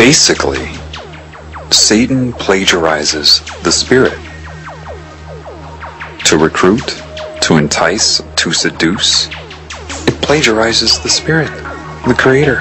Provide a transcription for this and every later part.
Basically, Satan plagiarizes the Spirit to recruit, to entice, to seduce. It plagiarizes the Spirit, the Creator.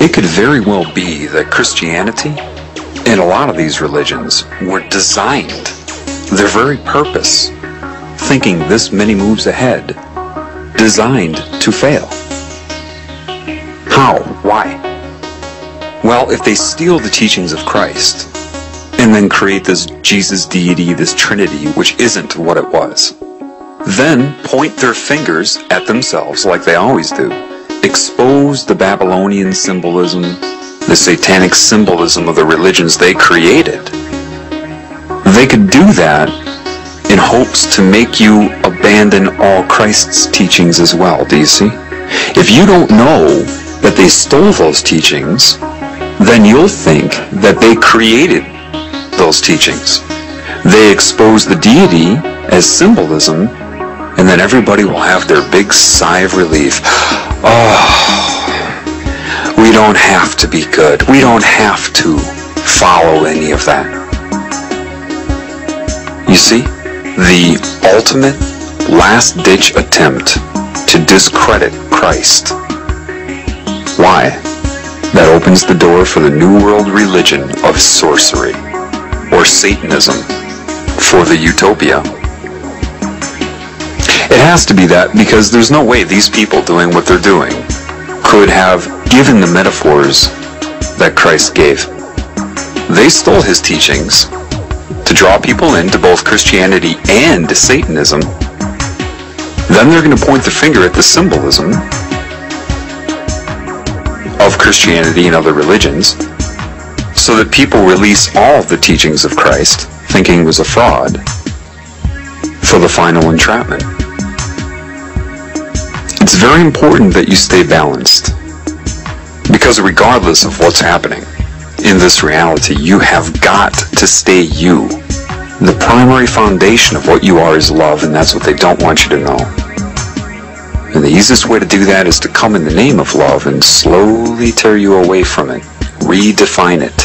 It could very well be that Christianity and a lot of these religions were designed, their very purpose, thinking this many moves ahead, designed to fail. How? Why? Well, if they steal the teachings of Christ and then create this Jesus deity, this Trinity, which isn't what it was, then point their fingers at themselves like they always do, expose the Babylonian symbolism, the satanic symbolism of the religions they created. They could do that in hopes to make you abandon all Christ's teachings as well, do you see? If you don't know that they stole those teachings, then you'll think that they created those teachings. They expose the deity as symbolism, and then everybody will have their big sigh of relief. Oh, we don't have to be good. We don't have to follow any of that. You see, the ultimate last-ditch attempt to discredit Christ. Why? That opens the door for the New World religion of sorcery, or Satanism, for the utopia. It has to be that because there's no way these people doing what they're doing could have given the metaphors that Christ gave. They stole his teachings to draw people into both Christianity and Satanism. Then they're going to point the finger at the symbolism of Christianity and other religions, so that people release all of the teachings of Christ, thinking it was a fraud, for the final entrapment. It's very important that you stay balanced, because regardless of what's happening in this reality, you have got to stay you. The primary foundation of what you are is love, and that's what they don't want you to know. And the easiest way to do that is to come in the name of love and slowly tear you away from it, redefine it,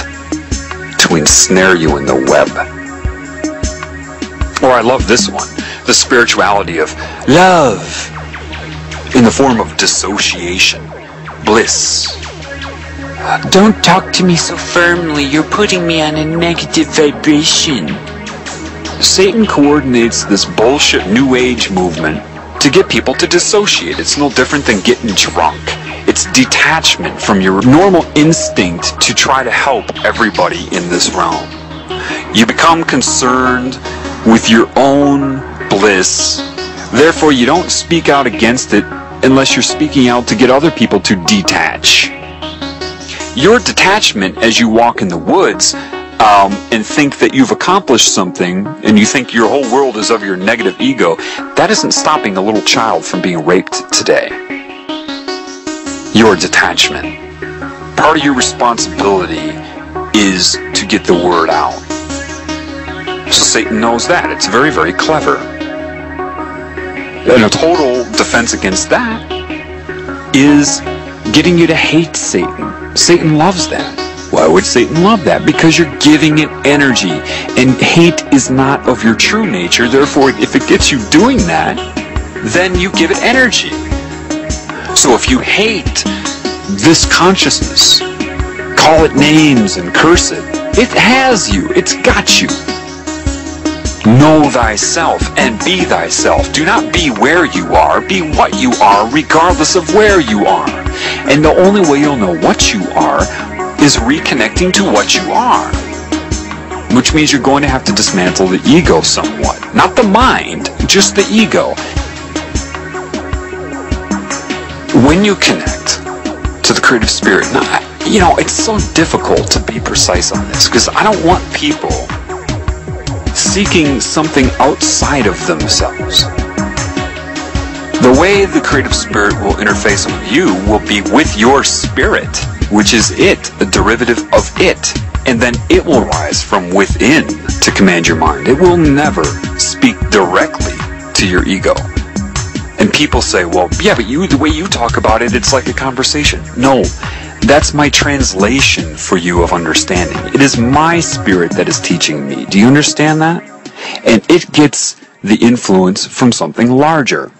to ensnare you in the web. Or I love this one, the spirituality of love, in the form of dissociation, bliss. Don't talk to me so firmly, you're putting me on a negative vibration. Satan coordinates this bullshit New Age movement to get people to dissociate. It's no different than getting drunk. It's detachment from your normal instinct to try to help everybody in this realm. You become concerned with your own bliss, therefore you don't speak out against it unless you're speaking out to get other people to detach. Your detachment as you walk in the woods and think that you've accomplished something, and you think your whole world is of your negative ego, that isn't stopping a little child from being raped today. Your detachment. Part of your responsibility is to get the word out. So Satan knows that. It's very, very clever. And a total defense against that is getting you to hate Satan. Satan loves that. Why would Satan love that? Because you're giving it energy, and hate is not of your true nature. Therefore, if it gets you doing that, then you give it energy. So if you hate this consciousness, call it names and curse it, it has you. It's got you. Know thyself and be thyself. Do not be where you are. Be what you are, regardless of where you are. And the only way you'll know what you are is reconnecting to what you are. Which means you're going to have to dismantle the ego somewhat. Not the mind, just the ego. When you connect to the creative spirit, now, you know, it's so difficult to be precise on this, because I don't want people seeking something outside of themselves. The way the creative spirit will interface with you will be with your spirit, which is it, a derivative of it. And then it will rise from within to command your mind. It will never speak directly to your ego. And people say, well, yeah, but the way you talk about it, it's like a conversation. No, that's my translation for you of understanding. It is my spirit that is teaching me. Do you understand that? And it gets the influence from something larger.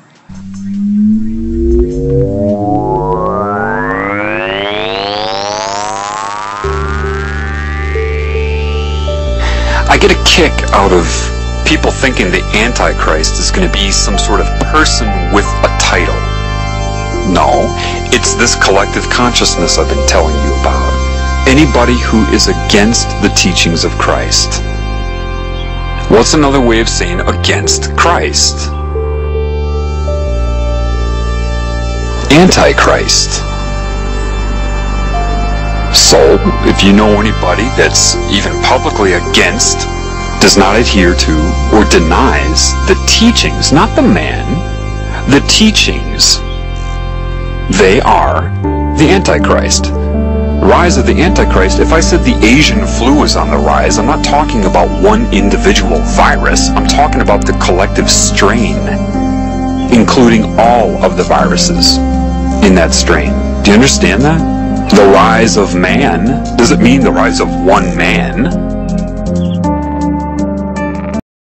I get a kick out of people thinking the Antichrist is going to be some sort of person with a title. No, it's this collective consciousness I've been telling you about. Anybody who is against the teachings of Christ. What's another way of saying against Christ? Antichrist. So, if you know anybody that's even publicly against, does not adhere to, or denies the teachings, not the man, the teachings, they are the Antichrist. Rise of the Antichrist. If I said the Asian flu is on the rise, I'm not talking about one individual virus. I'm talking about the collective strain, including all of the viruses in that strain. Do you understand that? The rise of man doesn't mean the rise of one man.